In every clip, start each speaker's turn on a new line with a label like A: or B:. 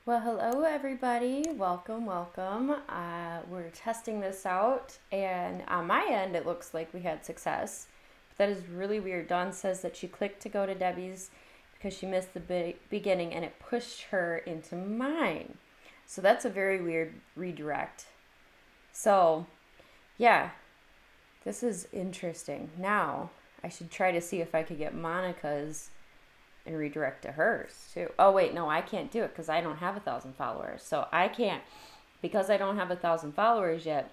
A: Well, hello everybody. Welcome, welcome. We're testing this out, and on my end, it looks like we had success. But that is really weird. Dawn says that she clicked to go to Debbie's because she missed the beginning, and it pushed her into mine. So that's a very weird redirect. So, yeah, this is interesting. Now, I should try to see if I could get Monica's and redirect to hers too. Oh wait, no, I can't do it because I don't have 1,000 followers. So I can't, because I don't have 1,000 followers yet,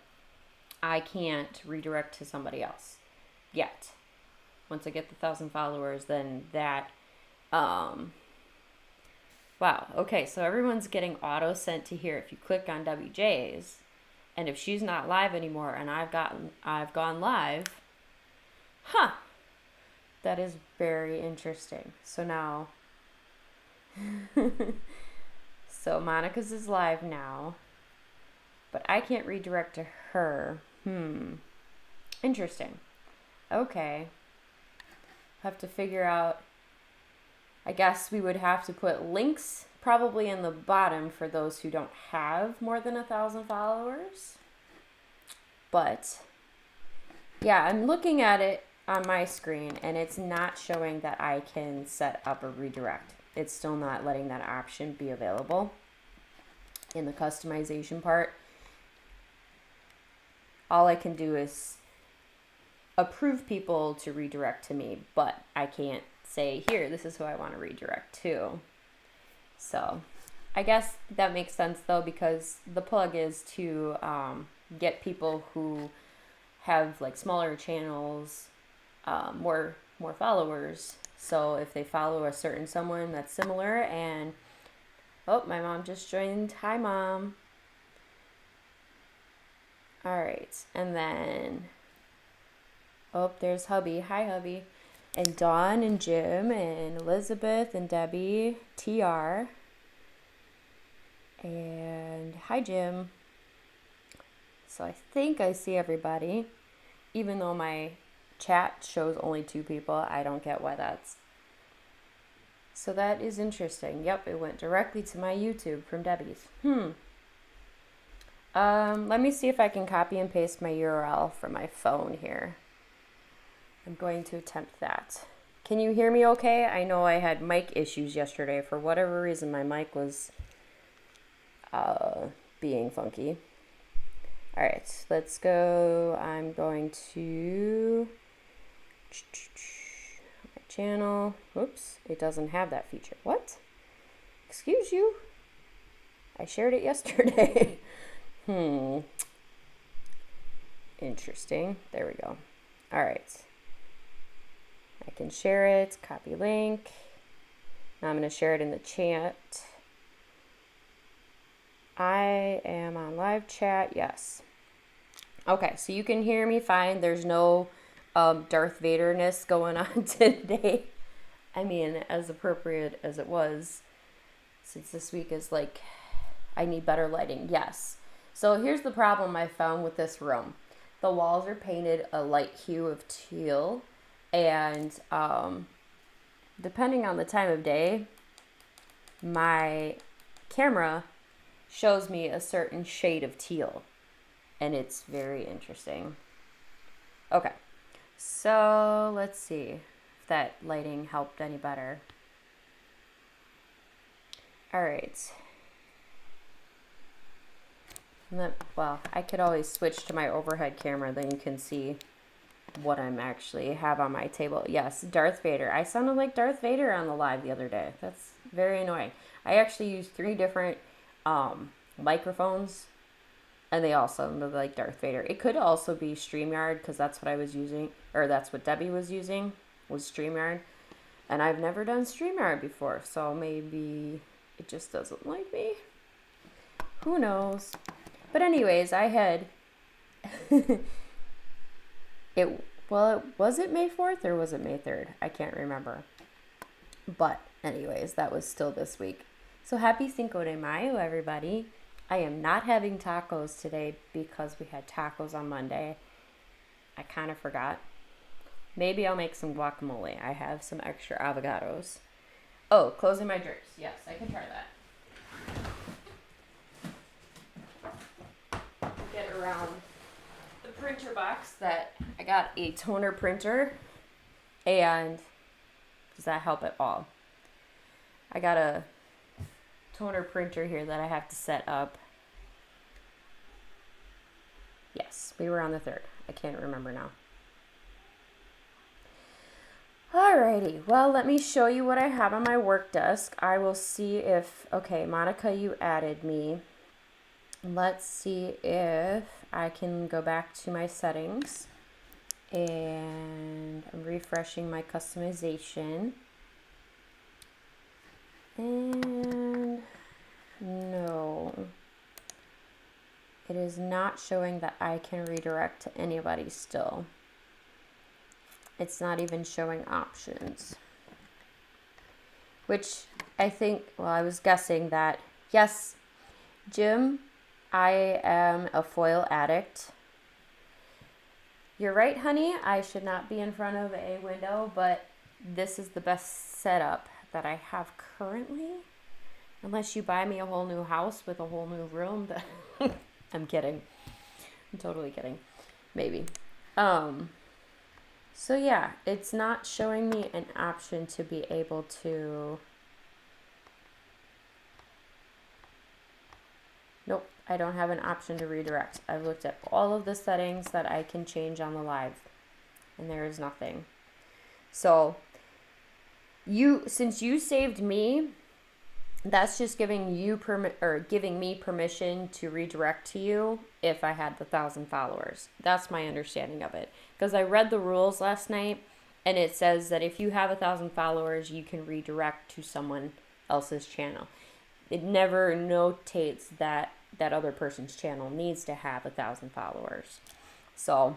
A: I can't redirect to somebody else yet. Once I get the 1,000 followers, then that, wow. Okay, so everyone's getting auto sent to here. If you click on WJ's, and if she's not live anymore and I've gone live, huh, that is very interesting. So now, so Monica's is live now, but I can't redirect to her. Interesting. Okay. Have to figure out, I guess we would have to put links probably in the bottom for those who don't have more than 1,000 followers. But yeah, I'm looking at it on my screen and it's not showing that I can set up a redirect. It's still not letting that option be available in the customization part. All I can do is approve people to redirect to me, but I can't say, here, this is who I want to redirect to. So I guess that makes sense though, because the plug is to get people who have like smaller channels, more followers. So if they follow a certain someone that's similar, and oh, my mom just joined. Hi, Mom. All right, and then oh, there's hubby. Hi, hubby. And Dawn and Jim and Elizabeth and Debbie, TR. And hi, Jim. So I think I see everybody, even though my chat shows only 2 people. I don't get why that's. So that is interesting. Yep, it went directly to my YouTube from Debbie's. Let me see if I can copy and paste my URL from my phone here. I'm going to attempt that. Can you hear me okay? I know I had mic issues yesterday. For whatever reason, my mic was being funky. All right, let's go. I'm going to my channel. Whoops, it doesn't have that feature. What? Excuse you? I shared it yesterday. Interesting. There we go. All right. I can share it, copy link. Now I'm going to share it in the chat. I am on live chat, yes. Okay, so you can hear me fine. There's no Darth Vader-ness going on today. I mean, as appropriate as it was, since this week is like, I need better lighting, yes. So here's the problem I found with this room. The walls are painted a light hue of teal, and depending on the time of day, my camera shows me a certain shade of teal, and it's very interesting. Okay, so let's see if that lighting helped any better. All right. Well, I could always switch to my overhead camera, then you can see what I'm actually have on my table. Yes, Darth Vader. I sounded like Darth Vader on the live the other day. That's very annoying. I actually used 3 different microphones, and they all sounded like Darth Vader. It could also be StreamYard, because that's what I was using, or that's what Debbie was using, was StreamYard. And I've never done StreamYard before, so maybe it just doesn't like me. Who knows? But anyways, I had was it May 4th or was it May 3rd? I can't remember. But anyways, that was still this week. So happy Cinco de Mayo, everybody. I am not having tacos today because we had tacos on Monday. I kind of forgot. Maybe I'll make some guacamole. I have some extra avocados. Oh, closing my drinks. Yes, I can try that. around the printer box that I got a toner printer, and does that help at all? I got a toner printer here that I have to set up. Yes, we were on the 3rd. I can't remember now. Alrighty, well, let me show you what I have on my work desk. I will see if, okay, Monica, you added me. Let's see if I can go back to my settings, and I'm refreshing my customization. And no, it is not showing that I can redirect to anybody still. It's not even showing options, which I think, well, I was guessing that, yes, Jim, I am a foil addict. You're right, honey, I should not be in front of a window, but this is the best setup that I have currently, unless you buy me a whole new house with a whole new room. I'm kidding. I'm totally kidding. Maybe. So yeah, it's not showing me an option to be able to... Nope, I don't have an option to redirect. I've looked at all of the settings that I can change on the live, and there is nothing. So, since you saved me, that's just giving you giving me permission to redirect to you if I had the 1,000 followers. That's my understanding of it. Because I read the rules last night, and it says that if you have 1,000 followers, you can redirect to someone else's channel. It never notates that that other person's channel needs to have 1,000 followers. So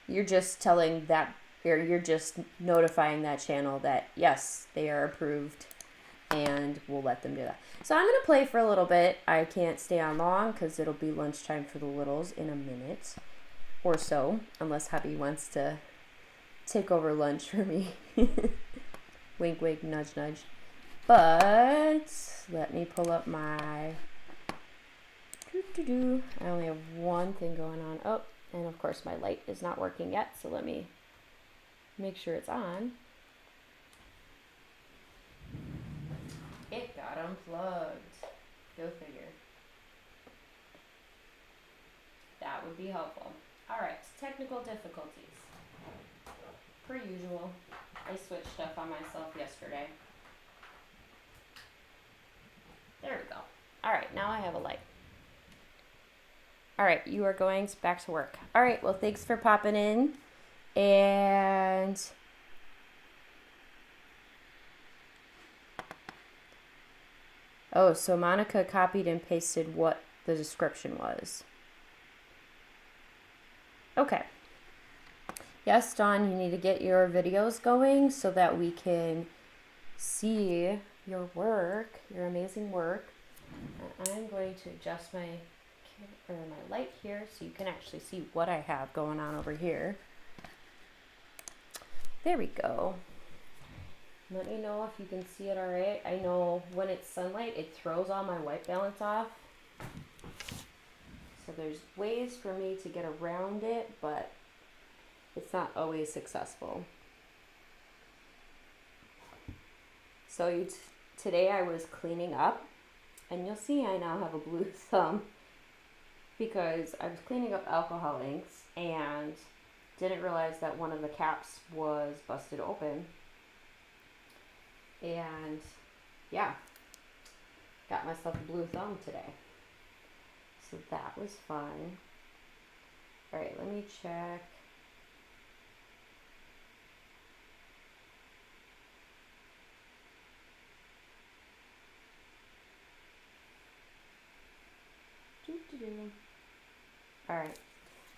A: you're just telling that, or you're just notifying that channel that yes, they are approved, and we'll let them do that. So I'm gonna play for a little bit. I can't stay on long because it'll be lunchtime for the littles in a minute or so, unless hubby wants to take over lunch for me. Wink, wink, nudge, nudge. But let me pull up my I only have one thing going on. Oh, and of course my light is not working yet, so let me make sure it's on. It got unplugged. Go figure. That would be helpful. Alright, technical difficulties. Per usual. I switched stuff on myself yesterday. There we go. Alright, now I have a light. Alright, you are going back to work. Alright, well, thanks for popping in. And oh, so Monica copied and pasted what the description was. Okay. Yes, Dawn, you need to get your videos going so that we can see your work, your amazing work. And I'm going to adjust my light here so you can actually see what I have going on over here. There we go. Let me know if you can see it all right. I know when it's sunlight, it throws all my white balance off. So there's ways for me to get around it, but it's not always successful. So today I was cleaning up, and you'll see I now have a blue thumb because I was cleaning up alcohol inks and didn't realize that one of the caps was busted open. And yeah, got myself a blue thumb today. So that was fun. All right, let me check. All right,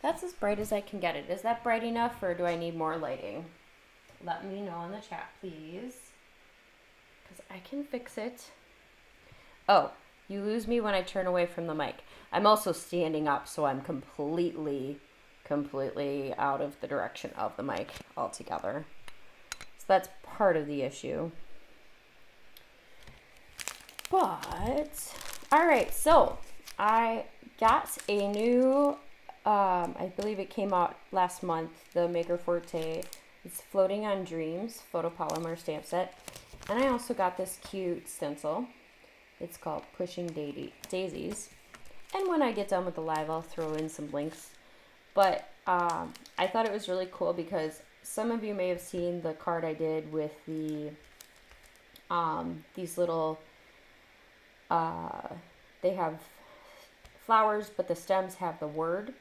A: that's as bright as I can get it. Is that bright enough, or do I need more lighting? Let me know in the chat, please, because I can fix it. Oh, you lose me when I turn away from the mic. I'm also standing up, so I'm completely out of the direction of the mic altogether. So that's part of the issue. But, all right, so I got a new, I believe it came out last month, the Maker Forte. It's Floating on Dreams photopolymer stamp set. And I also got this cute stencil. It's called Pushing Daisies. And when I get done with the live, I'll throw in some links. But I thought it was really cool because some of you may have seen the card I did with the these little, they have flowers, but the stems have the word,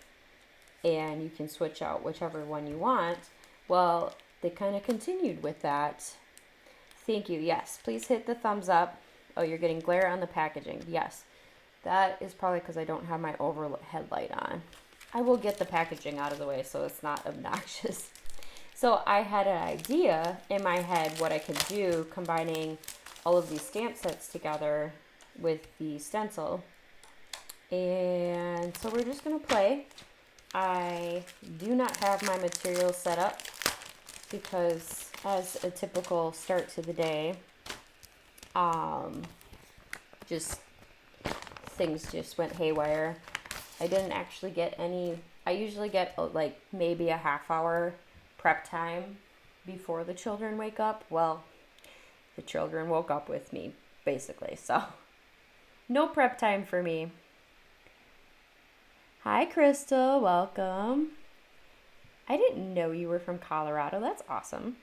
A: and you can switch out whichever one you want. Well, they kind of continued with that. Thank you. Yes, please hit the thumbs up. Oh, you're getting glare on the packaging. Yes, that is probably because I don't have my overhead light on. I will get the packaging out of the way so it's not obnoxious. So I had an idea in my head what I could do combining all of these stamp sets together with the stencil. And so we're just going to play. I do not have my materials set up because as a typical start to the day, just things just went haywire. I didn't actually get any. I usually get like maybe a half hour prep time before the children wake up. Well, the children woke up with me basically, so no prep time for me. Hi Crystal, welcome. I didn't know you were from Colorado. That's awesome.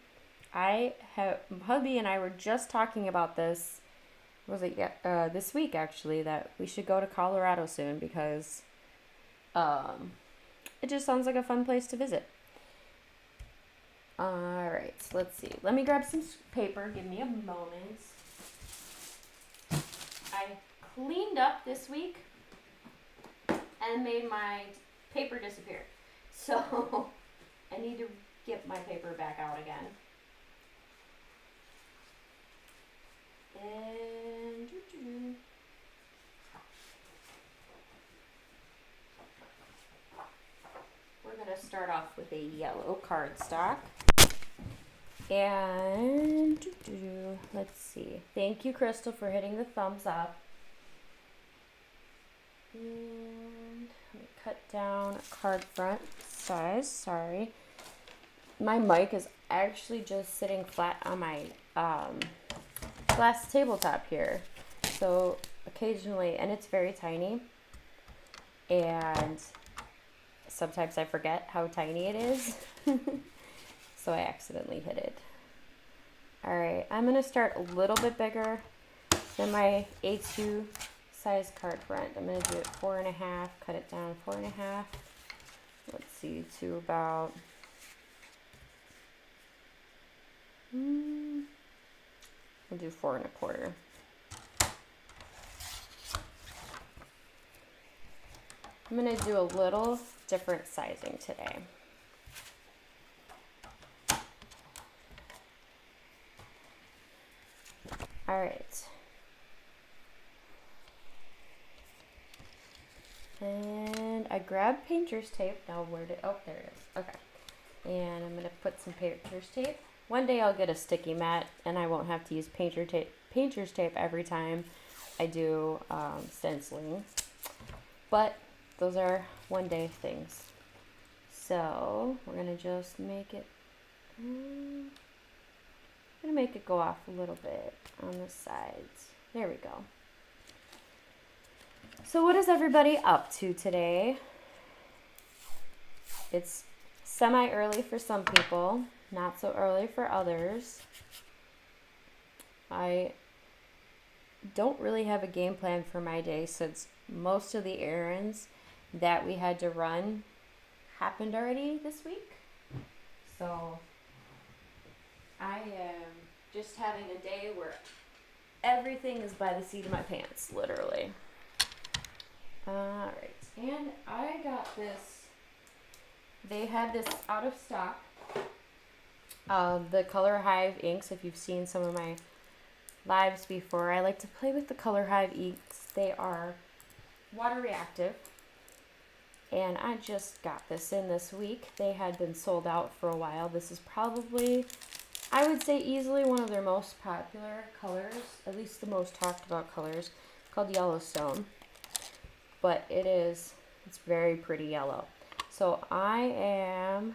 A: Hubby and I were just talking about this. Was it this week actually, that we should go to Colorado soon because it just sounds like a fun place to visit. All right, so let's see. Let me grab some paper. Give me a moment. I cleaned up this week and made my paper disappear. So I need to get my paper back out again. And we're going to start off with a yellow cardstock. And let's see. Thank you, Crystal, for hitting the thumbs up. And let me cut down a card front size. Sorry. My mic is actually just sitting flat on my glass tabletop here. So occasionally, and it's very tiny. And sometimes I forget how tiny it is. So I accidentally hit it. Alright, I'm going to start a little bit bigger than my A2 size card front. I'm going to do it 4.5, cut it down 4.5. Let's see, to about, I'll do 4.25. I'm going to do a little different sizing today. All right. And I grabbed painter's tape. Now where did, oh, there it is. Okay. And I'm going to put some painter's tape. One day I'll get a sticky mat and I won't have to use painter's tape every time I do stenciling. But those are one day things. So we're going to just make it, I'm going to make it go off a little bit on the sides. There we go. So what is everybody up to today? It's semi-early for some people, not so early for others. I don't really have a game plan for my day since most of the errands that we had to run happened already this week. So I am just having a day where everything is by the seat of my pants, literally. Alright, and I got this, they had this out of stock, the Color Hive inks. If you've seen some of my lives before, I like to play with the Color Hive inks. They are water reactive, and I just got this in this week. They had been sold out for a while. This is probably, I would say, easily one of their most popular colors, at least the most talked about colors, called Yellowstone. but it's very pretty yellow. So I am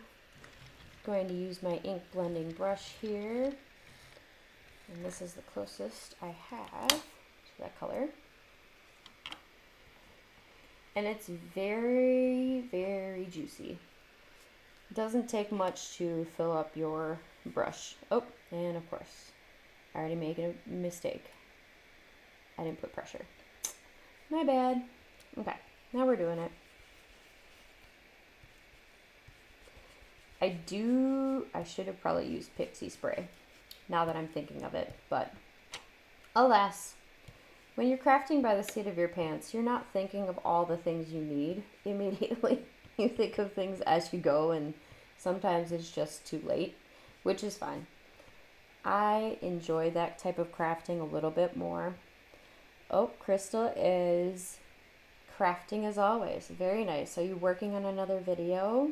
A: going to use my ink blending brush here, and this is the closest I have to that color. And it's very, very juicy. It doesn't take much to fill up your brush. Oh, and of course, I already made a mistake. I didn't put pressure. My bad. Okay, now we're doing it. I should have probably used pixie spray now that I'm thinking of it, but alas, when you're crafting by the seat of your pants, you're not thinking of all the things you need immediately. You think of things as you go, and sometimes it's just too late, which is fine. I enjoy that type of crafting a little bit more. Oh, Crystal is crafting as always. Very nice. Are you working on another video?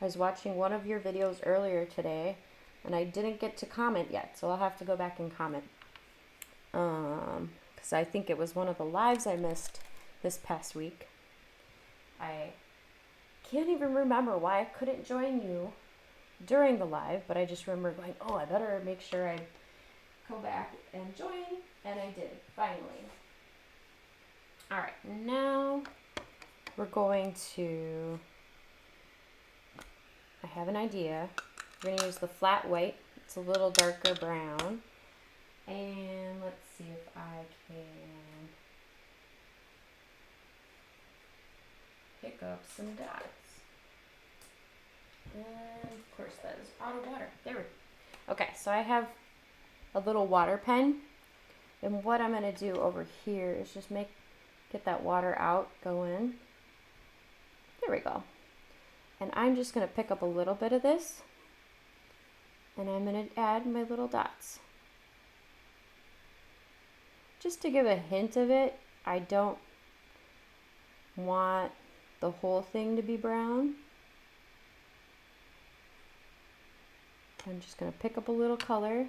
A: I was watching one of your videos earlier today, and I didn't get to comment yet, so I'll have to go back and comment. Because I think it was one of the lives I missed this past week. I can't even remember why I couldn't join you during the live, but I just remember going, oh, I better make sure I go back and join, and I did, finally. All right, now we're going to, I have an idea. We're going to use the flat white. It's a little darker brown. And let's see if I can pick up some dots. And of course that is out of water. There we go. Okay, so I have a little water pen. And what I'm going to do over here is just get that water out, go in. There we go. And I'm just going to pick up a little bit of this. And I'm going to add my little dots. Just to give a hint of it, I don't want the whole thing to be brown. I'm just going to pick up a little color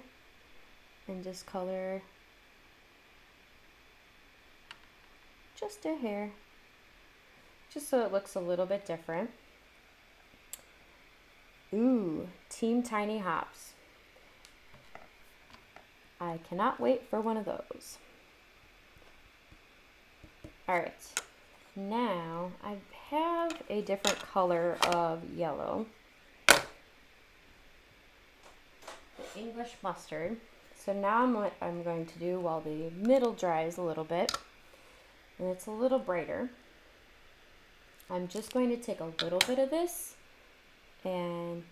A: and just color just a hair, just so it looks a little bit different. Ooh, Team Tiny Hops. I cannot wait for one of those. All right, now I have a different color of yellow. The English mustard. So now what I'm going to do while the middle dries a little bit, and it's a little brighter, I'm just going to take a little bit of this and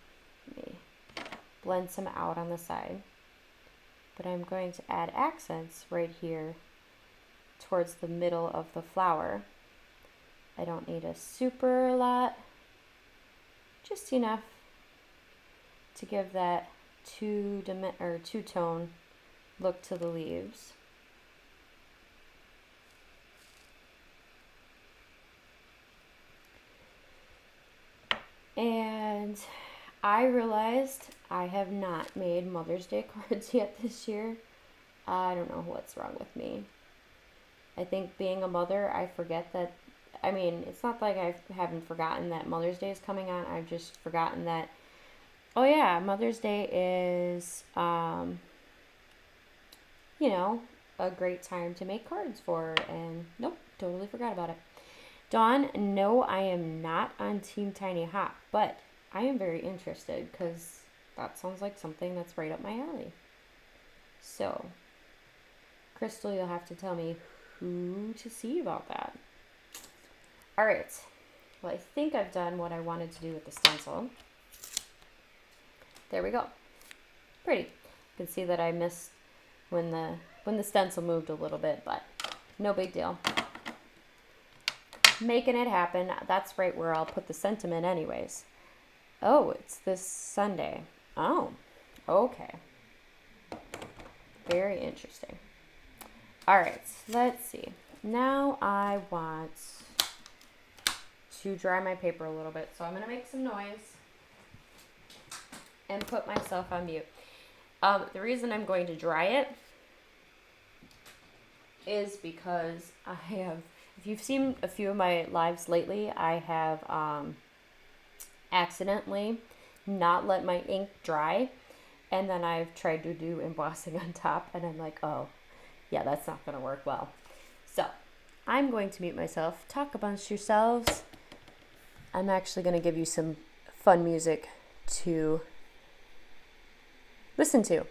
A: let me blend some out on the side. But I'm going to add accents right here towards the middle of the flower. I don't need a super lot, just enough to give that two-tone look to the leaves. And I realized I have not made Mother's Day cards yet this year. I don't know what's wrong with me. I think being a mother, I forget that, I mean, it's not like I haven't forgotten that Mother's Day is coming on. I've just forgotten that, oh yeah, Mother's Day is, you know, a great time to make cards for, and nope, totally forgot about it. Dawn, no, I am not on Team Tiny Hop, but I am very interested because that sounds like something that's right up my alley. So, Crystal, you'll have to tell me who to see about that. All right. Well, I think I've done what I wanted to do with the stencil. There we go. Pretty. You can see that I missed when the stencil moved a little bit, but no big deal. Making it happen. That's right where I'll put the sentiment anyways. Oh, it's this Sunday. Oh, okay. Very interesting. All right, let's see. Now I want to dry my paper a little bit, so I'm going to make some noise and put myself on mute. The reason I'm going to dry it is because I have If you've seen a few of my lives lately, I have accidentally not let my ink dry, and then I've tried to do embossing on top, and I'm like, oh, yeah, that's not going to work well. So I'm going to mute myself, talk amongst yourselves. I'm actually going to give you some fun music to listen to.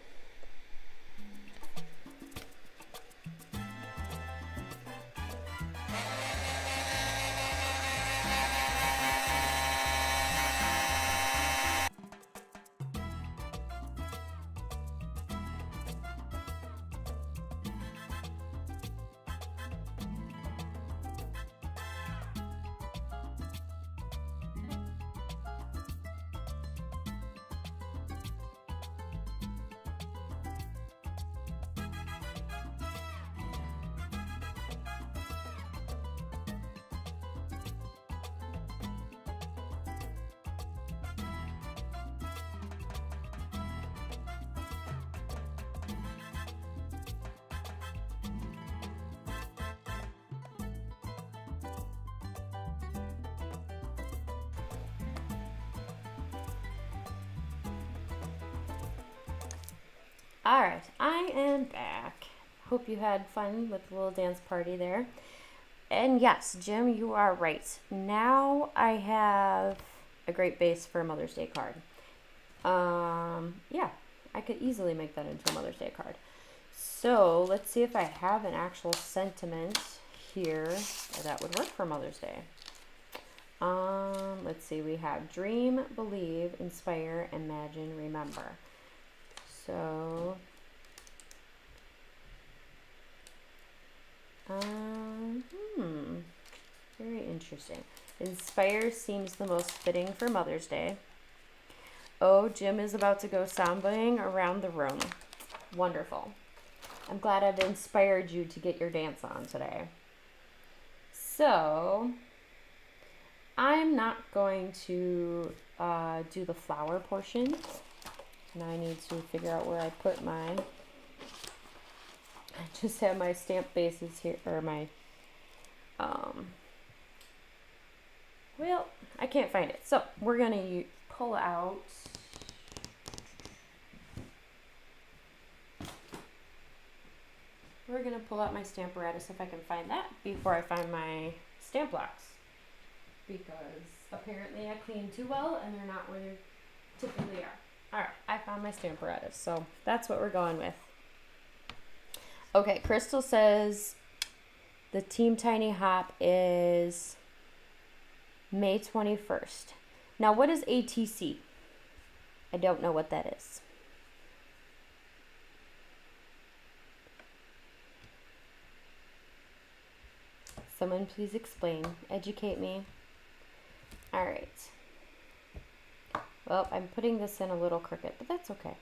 A: All right, I am back. Hope you had fun with the little dance party there. And yes, Jim, you are right. Now I have a great base for a Mother's Day card. Yeah, I could easily make that into a Mother's Day card. So let's see if I have an actual sentiment here that would work for Mother's Day. Let's see, we have dream, believe, inspire, imagine, remember. So, very interesting. Inspire seems the most fitting for Mother's Day. Oh, Jim is about to go sambaing around the room. Wonderful. I'm glad I've inspired you to get your dance on today. So, I'm not going to do the flower portion. Now I need to figure out where I put my, I just have my stamp bases here, or my, well, I can't find it. So we're going to pull out, my stamp apparatus if I can find that before I find my stamp blocks. Because apparently I cleaned too well and they're not where they typically are. Alright, I found my stamp apparatus, so that's what we're going with. Okay, Crystal says the Team Tiny Hop is May 21st. Now, what is ATC? I don't know what that is. Someone please explain. Educate me. Alright. Well, I'm putting this in a little crooked, but that's okay.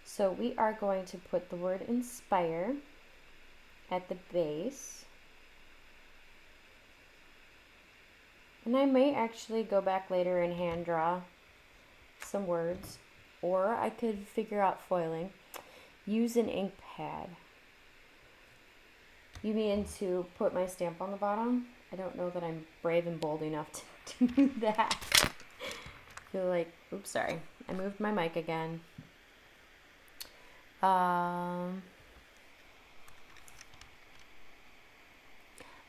A: So we are going to put the word inspire at the base. And I may actually go back later and hand draw some words, or I could figure out foiling. Use an ink pad. You mean to put my stamp on the bottom? I don't know that I'm brave and bold enough to do that. I feel like, oops, sorry. I moved my mic again. Oh,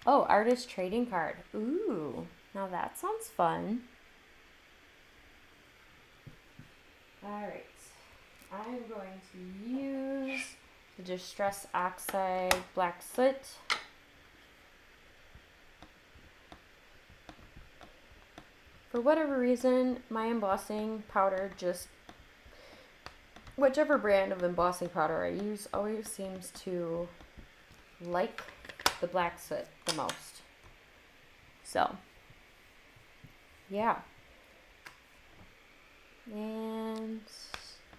A: artist trading card. Ooh, now that sounds fun. Alright, I'm going to use the Distress Oxide Black Soot. For whatever reason, my embossing powder just, whichever brand of embossing powder I use, always seems to like the black soot the most. So, yeah. And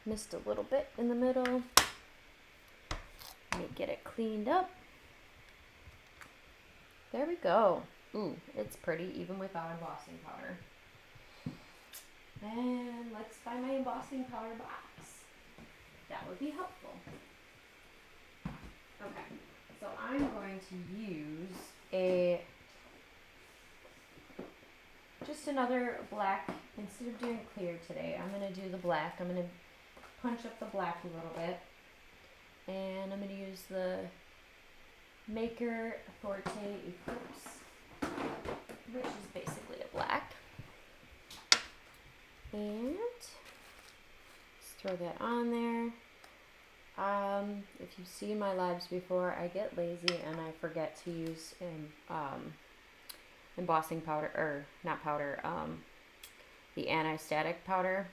A: missed a little bit in the middle. Let me get it cleaned up. There we go. Ooh, it's pretty even without embossing powder. And let's find my embossing powder box. That would be helpful. Okay, so I'm going to use a another black. Instead of doing clear today, I'm going to do the black. I'm going to punch up the black a little bit. And I'm going to use the Maker Forte Eclipse, which is basically a black. And just throw that on there. If you've seen my lives before, I get lazy and I forget to use embossing powder, or not powder, the anti-static powder.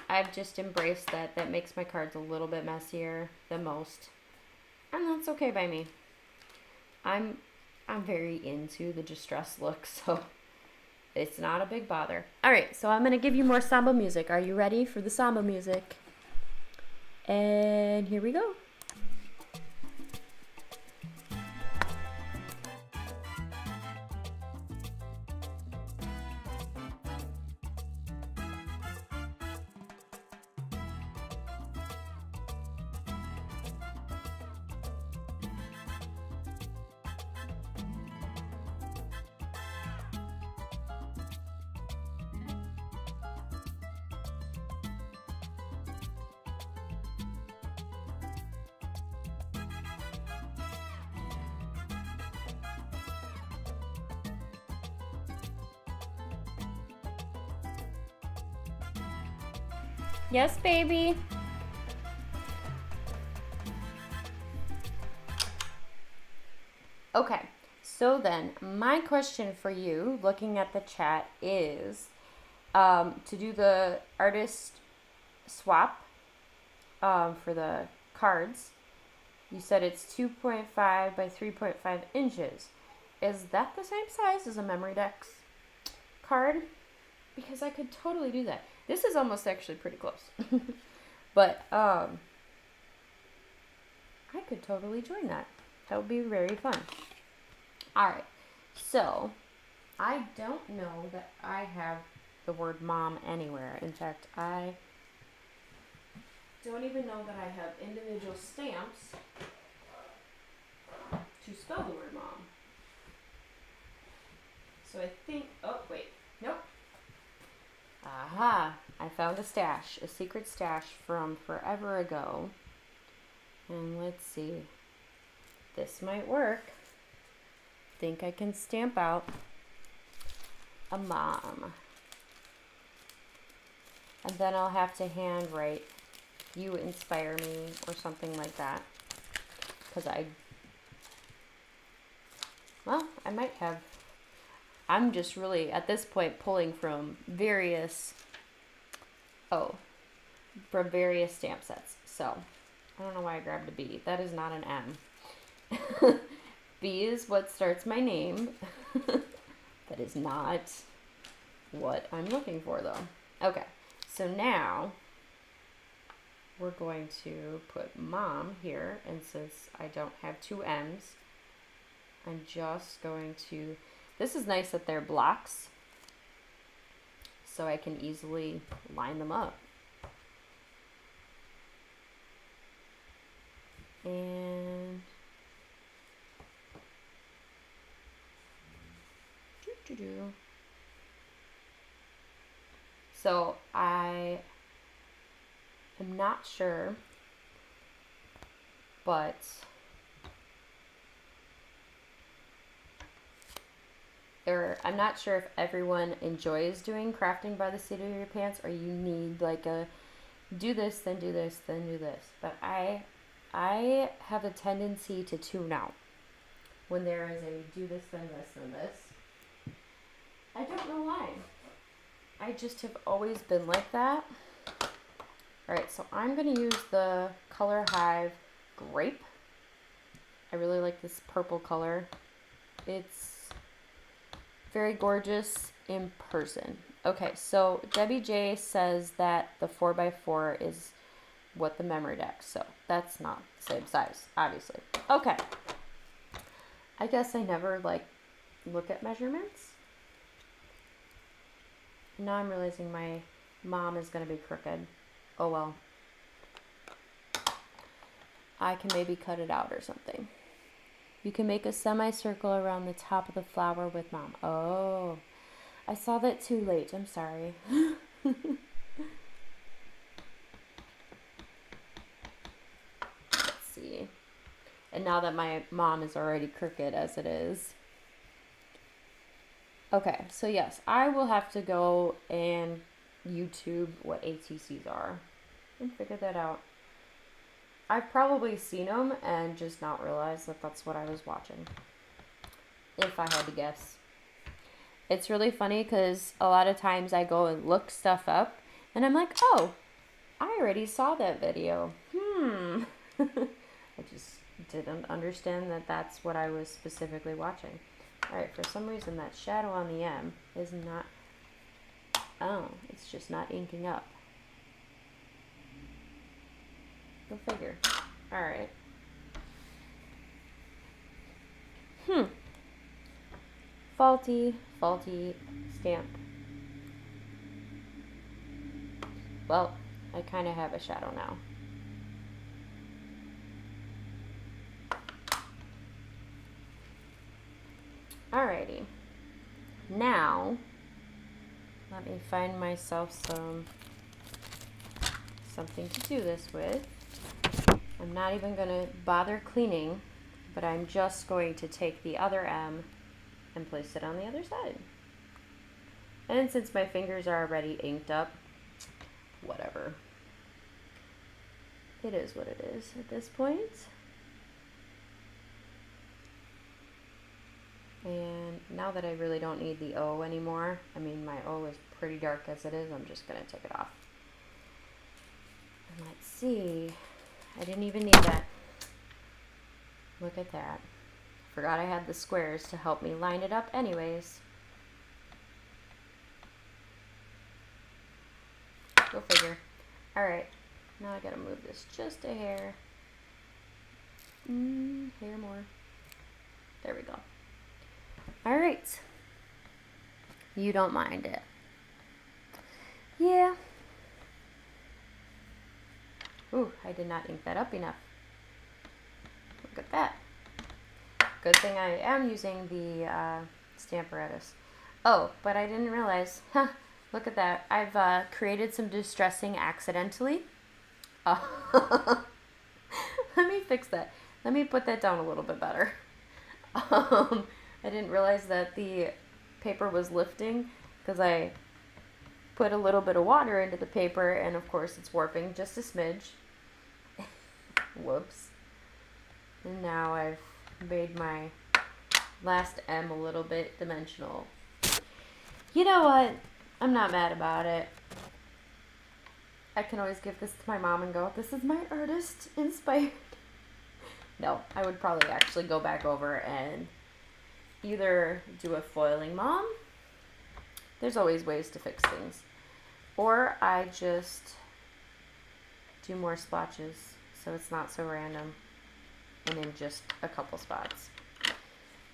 A: I've just embraced that. That makes my cards a little bit messier than most, and that's okay by me. I'm very into the distressed look, so it's not a big bother. All right, so I'm gonna give you more samba music. Are you ready for the samba music? And here we go. Yes, baby. Okay, so then my question for you, looking at the chat, is to do the artist swap for the cards. You said it's 2.5 by 3.5 inches. Is that the same size as a Memory Dex card? Because I could totally do that. This is almost actually pretty close. But I could totally join that. That would be very fun. Alright, so I don't know that I have the word mom anywhere. In fact, I don't even know that I have individual stamps to spell the word mom. So I think, oh wait, nope. Aha, I found a stash, a secret stash from forever ago. And let's see, this might work. Think I can stamp out a mom. And then I'll have to handwrite, "You inspire me," or something like that. Because I might have, I'm just really, at this point, pulling from various stamp sets. So, I don't know why I grabbed a B. That is not an M. B is what starts my name. That is not what I'm looking for, though. Okay, so now we're going to put mom here, and since I don't have two M's, I'm just going to, this is nice that they're blocks, so I can easily line them up. And so I am not sure, but I'm not sure if everyone enjoys doing crafting by the seat of your pants, or you need like a do this, then do this, then do this. But I have a tendency to tune out when there is a do this, then this, then this. I don't know why. I just have always been like that. Alright, so I'm going to use the color Hive Grape. I really like this purple color. It's very gorgeous in person. Okay, so Debbie J says that the 4x4 is what the Memory Dex, so that's not the same size, obviously. Okay. I guess I never, look at measurements. Now I'm realizing my mom is going to be crooked. Oh well. I can maybe cut it out or something. You can make a semicircle around the top of the flower with mom. Oh. I saw that too late. I'm sorry. Let's see. And now that my mom is already crooked as it is. Okay, so yes, I will have to go and YouTube what ATCs are and figure that out. I've probably seen them and just not realized that that's what I was watching, if I had to guess. It's really funny because a lot of times I go and look stuff up and I'm like, oh, I already saw that video. I just didn't understand that that's what I was specifically watching. Alright, for some reason that shadow on the M is not, oh, it's just not inking up. Go figure. Alright. Faulty stamp. Well, I kind of have a shadow now. Alrighty. Now, let me find myself something to do this with. I'm not even going to bother cleaning, but I'm just going to take the other M and place it on the other side. And since my fingers are already inked up, whatever. It is what it is at this point. And now that I really don't need the O anymore, I mean my O is pretty dark as it is, I'm just going to take it off. And let's see, I didn't even need that. Look at that. Forgot I had the squares to help me line it up anyways. Go figure. Alright, now I gotta move this just a hair. Hair more. There we go. Alright. You don't mind it. Yeah. Ooh, I did not ink that up enough. Look at that. Good thing I am using the Stamparatus. Oh, but I didn't realize. Look at that. I've created some distressing accidentally. Let me fix that. Let me put that down a little bit better. I didn't realize that the paper was lifting because I put a little bit of water into the paper and of course it's warping just a smidge. Whoops. And now I've made my last M a little bit dimensional. You know what? I'm not mad about it. I can always give this to my mom and go, this is my artist inspired. No, I would probably actually go back over and either do a foiling mom. There's always ways to fix things. Or I just do more splotches so it's not so random and in just a couple spots.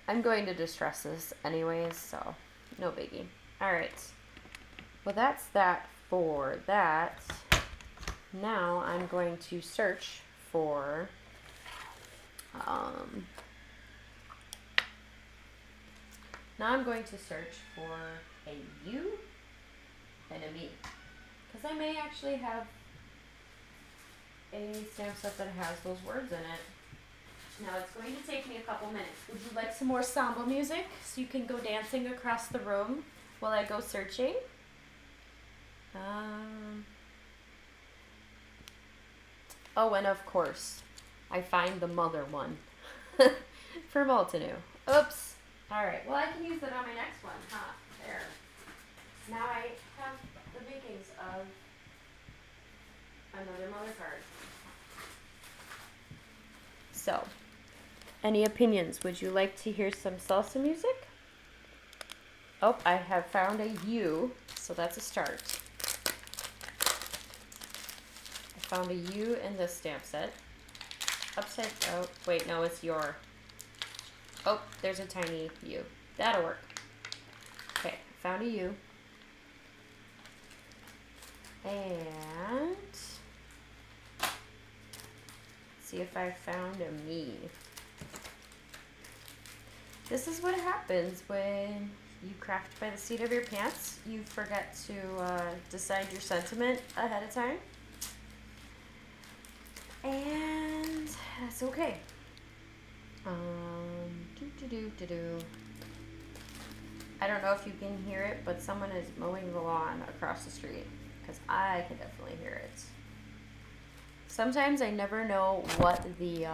A: I'm going to distress this anyways, so no biggie. Alright, well that's that for that. Now I'm going to search for a U and a me, because I may actually have a stamp set that has those words in it. Now it's going to take me a couple minutes. Would you like some more samba music so you can go dancing across the room while I go searching? Oh, and of course, I find the mother one for Multinu. Oops. Alright, well I can use that on my next one, huh? There. Now I have the makings of another mother card. So, any opinions? Would you like to hear some salsa music? Oh, I have found a U, so that's a start. I found a U in this stamp set. Upside, oh, wait, no, it's your. Oh, there's a tiny U. That'll work. Okay, found a U. And see if I found a me. This is what happens when you craft by the seat of your pants. You forget to decide your sentiment ahead of time. And that's okay. I don't know if you can hear it, but someone is mowing the lawn across the street, because I can definitely hear it. Sometimes I never know what the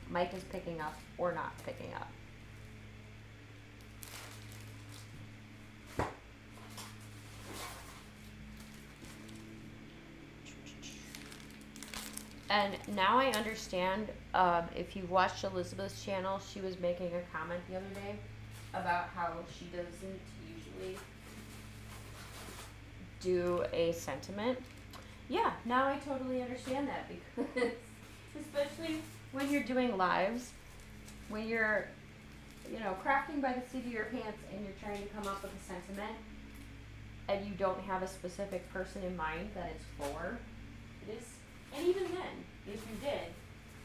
A: mic is picking up or not picking up. And now I understand, if you've watched Elizabeth's channel, she was making a comment the other day about how she doesn't usually do a sentiment. Yeah, now I totally understand that, because especially when you're doing lives, when you're, crafting by the seat of your pants and you're trying to come up with a sentiment and you don't have a specific person in mind that it's for, it is. And even then, if you did,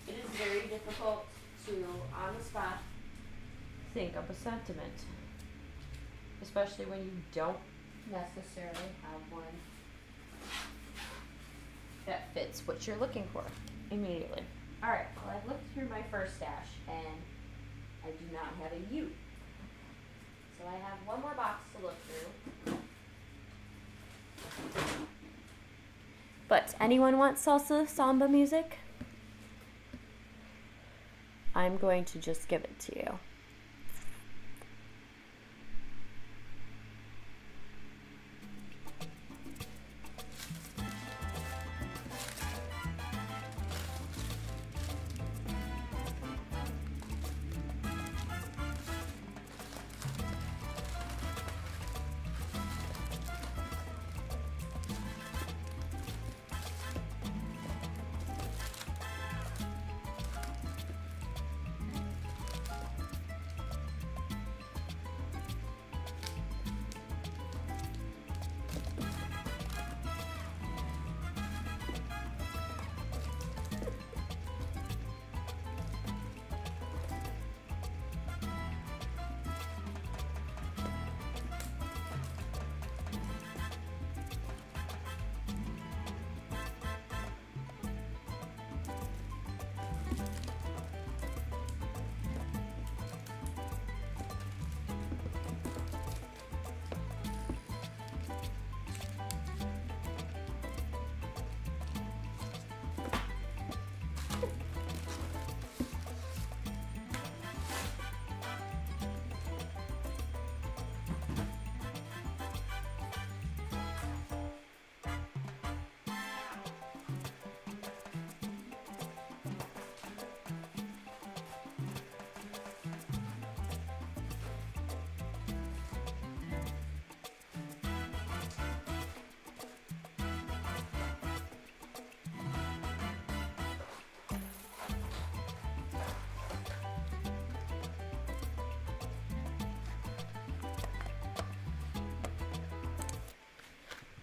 A: it is very difficult to, on the spot, think of a sentiment. Especially when you don't necessarily have one that fits what you're looking for immediately. Alright, well, I've looked through my first stash, and I do not have a U. So I have one more box to look through. But anyone want salsa samba music? I'm going to just give it to you.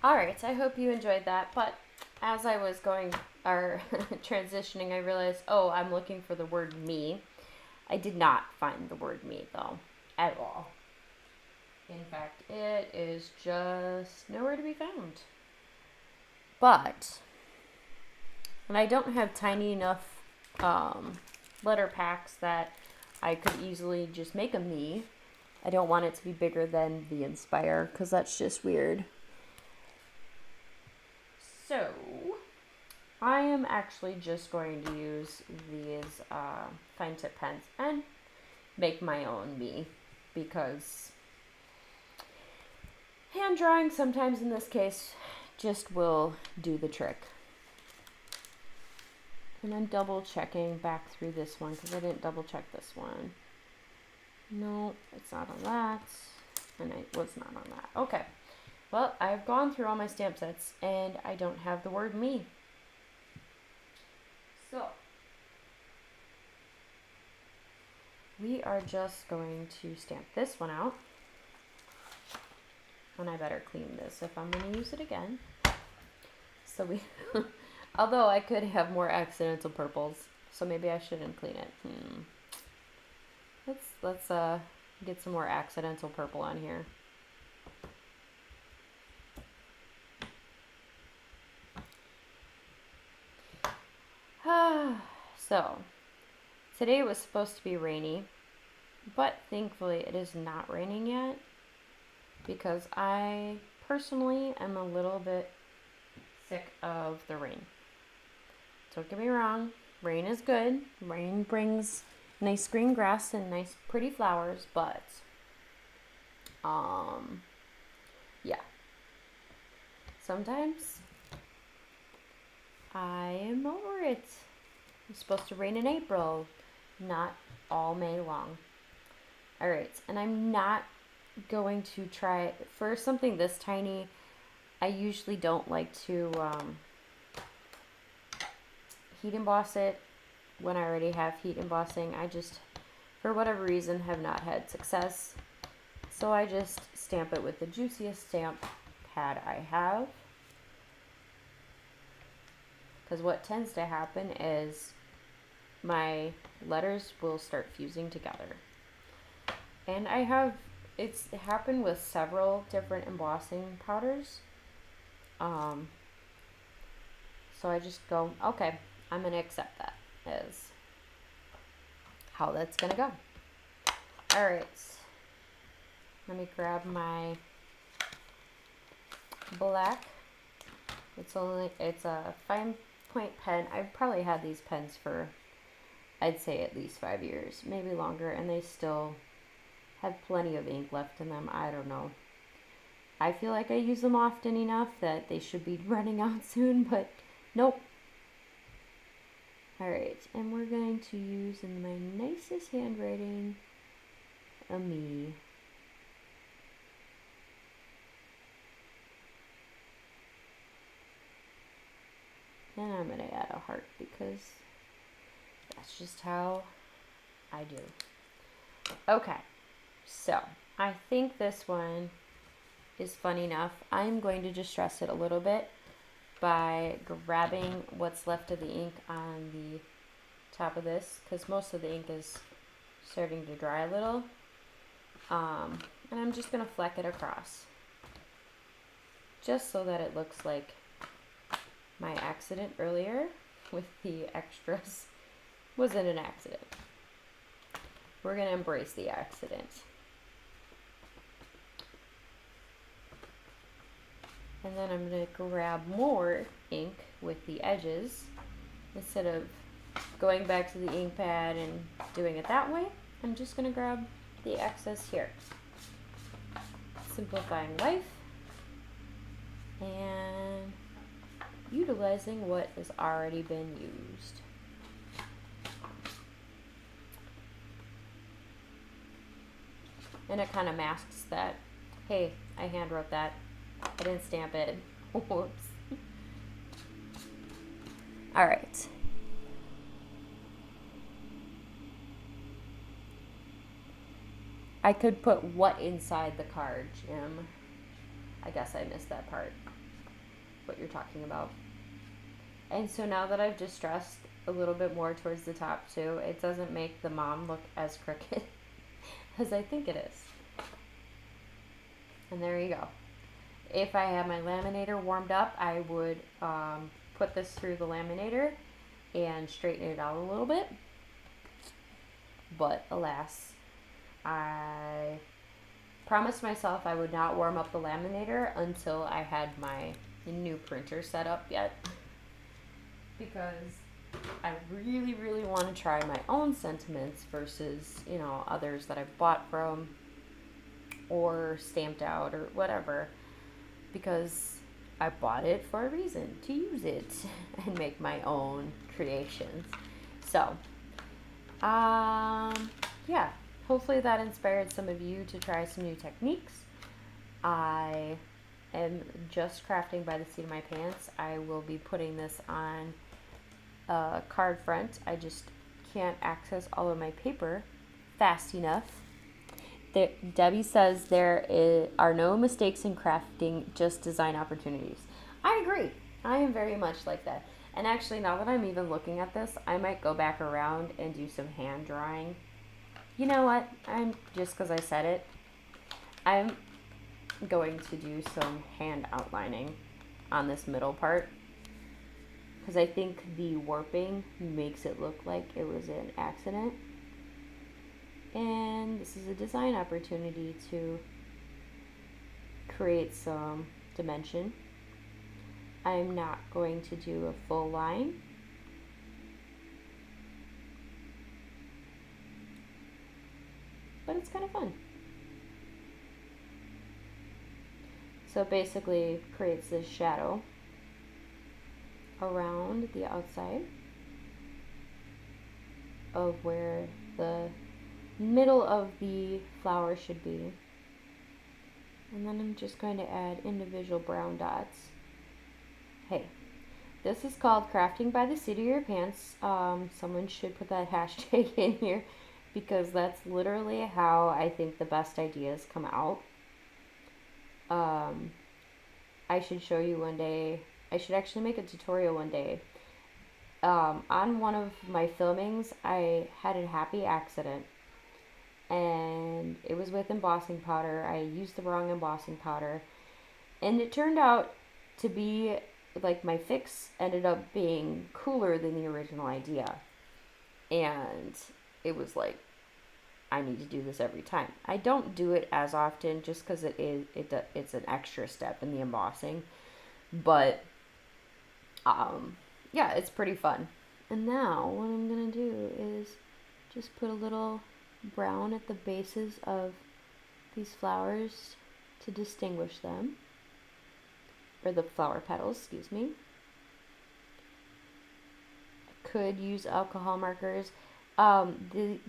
A: Alright, I hope you enjoyed that, but as I was transitioning, I realized, I'm looking for the word me. I did not find the word me, though, at all. In fact, it is just nowhere to be found. But, and I don't have tiny enough letter packs that I could easily just make a me. I don't want it to be bigger than the Inspire, because that's just weird. So, I am actually just going to use these fine tip pens and make my own me, because hand drawing sometimes in this case just will do the trick. And I'm double checking back through this one because I didn't double check this one. No, it's not on that, and it was not on that. Okay. Well, I've gone through all my stamp sets, and I don't have the word me. So, we are just going to stamp this one out. And I better clean this if I'm going to use it again. So we, although I could have more accidental purples, so maybe I shouldn't clean it. Let's Get some more accidental purple on here. So, today was supposed to be rainy, but thankfully it is not raining yet because I personally am a little bit sick of the rain. Don't get me wrong, rain is good. Rain brings nice green grass and nice pretty flowers, but yeah. Sometimes I am over it. It's supposed to rain in April, not all May long. All right, and I'm not going to try, for something this tiny, I usually don't like to heat emboss it when I already have heat embossing. I just, for whatever reason, have not had success. So I just stamp it with the juiciest stamp pad I have. Because what tends to happen is my letters will start fusing together. And I have, it's happened with several different embossing powders. So I just go, okay, I'm going to accept that as how that's going to go. All right. Let me grab my black. It's a fine point pen. I've probably had these pens for, I'd say, at least 5 years, maybe longer, and they still have plenty of ink left in them. I don't know. I feel like I use them often enough that they should be running out soon, but nope. All right, and we're going to use, in my nicest handwriting, a me. And I'm going to add a heart because that's just how I do. Okay, so I think this one is fun enough. I'm going to just stress it a little bit by grabbing what's left of the ink on the top of this, because most of the ink is starting to dry a little. And I'm just going to fleck it across, just so that it looks like my accident earlier with the extras wasn't an accident. We're going to embrace the accident. And then I'm going to grab more ink with the edges. Instead of going back to the ink pad and doing it that way, I'm just going to grab the excess here. Simplifying life and utilizing what has already been used. And it kind of masks that, hey, I hand wrote that. I didn't stamp it. Whoops. All right. I could put what inside the card, Jim. I guess I missed that part. What you're talking about. And so now that I've distressed a little bit more towards the top too, it doesn't make the mom look as crooked as I think it is. And there you go. If I had my laminator warmed up, I would put this through the laminator and straighten it out a little bit. But alas, I promised myself I would not warm up the laminator until I had my new printer set up yet. Because I really, really want to try my own sentiments versus, you know, others that I've bought from or stamped out or whatever. Because I bought it for a reason, to use it and make my own creations. So, yeah, hopefully that inspired some of you to try some new techniques. I am just crafting by the seat of my pants. I will be putting this on a card front. I just can't access all of my paper fast enough. Debbie says there are no mistakes in crafting, just design opportunities. I agree. I am very much like that. And actually, now that I'm even looking at this, I might go back around and do some hand drawing You know what? I'm just because I said it, I'm going to do some hand outlining on this middle part because I think the warping makes it look like it was an accident. And this is a design opportunity to create some dimension. I'm not going to do a full line. But it's kind of fun. So it basically creates this shadow around the outside of where the middle of the flower should be. And then I'm just going to add individual brown dots. Hey, this is called crafting by the seat of your pants. Someone should put that hashtag in here because that's literally how I think the best ideas come out. I should show you one day. I should actually make a tutorial one day. On one of my filmings, I had a happy accident. And it was with embossing powder. I used the wrong embossing powder. And it turned out to be, like, my fix ended up being cooler than the original idea. And it was like, I need to do this every time. I don't do it as often just because it's an extra step in the embossing. But, yeah, it's pretty fun. And now what I'm going to do is just put a little brown at the bases of these flowers to distinguish them, or the flower petals, excuse me. I could use alcohol markers. The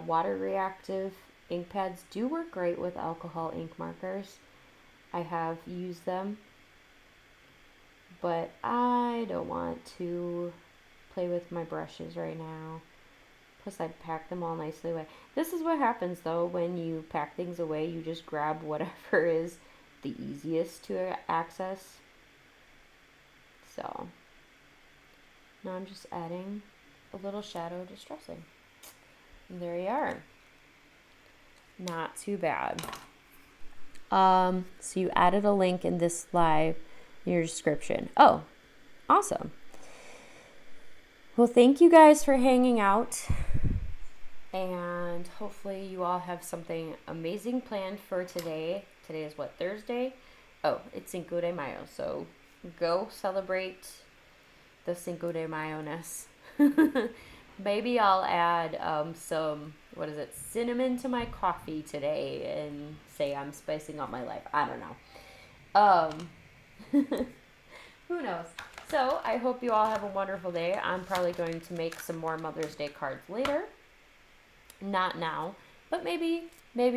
A: water reactive ink pads do work great with alcohol ink markers. I have used them, but I don't want to play with my brushes right now. Plus, I pack them all nicely away. This is what happens, though, when you pack things away. You just grab whatever is the easiest to access. So, now I'm just adding a little shadow distressing. And there you are. Not too bad. So you added a link in this live in your description. Oh, awesome. Well, thank you guys for hanging out, and hopefully you all have something amazing planned for today. Today is what, Thursday? Oh, it's Cinco de Mayo, so go celebrate the Cinco de Mayo-ness. Maybe I'll add some, cinnamon to my coffee today and say I'm spicing up my life. I don't know. Who knows? So, I hope you all have a wonderful day. I'm probably going to make some more Mother's Day cards later. Not now, but maybe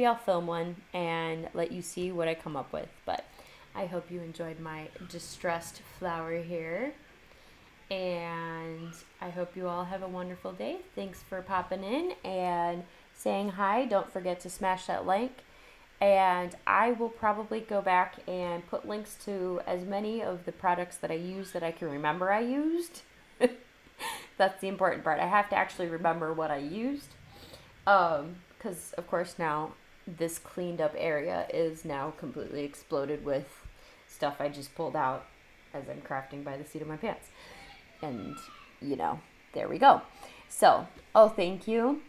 A: I'll film one and let you see what I come up with. But I hope you enjoyed my distressed flower here. And I hope you all have a wonderful day. Thanks for popping in and saying hi. Don't forget to smash that like. And I will probably go back and put links to as many of the products that I use that I can remember I used. That's the important part. I have to actually remember what I used. Because, of course, now this cleaned up area is now completely exploded with stuff I just pulled out as I'm crafting by the seat of my pants. And, there we go. So, thank you,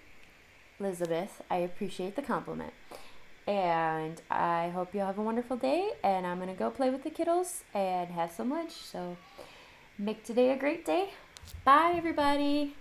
A: Elizabeth. I appreciate the compliment. And I hope you have a wonderful day. And I'm going to go play with the kiddos and have some lunch. So make today a great day. Bye, everybody.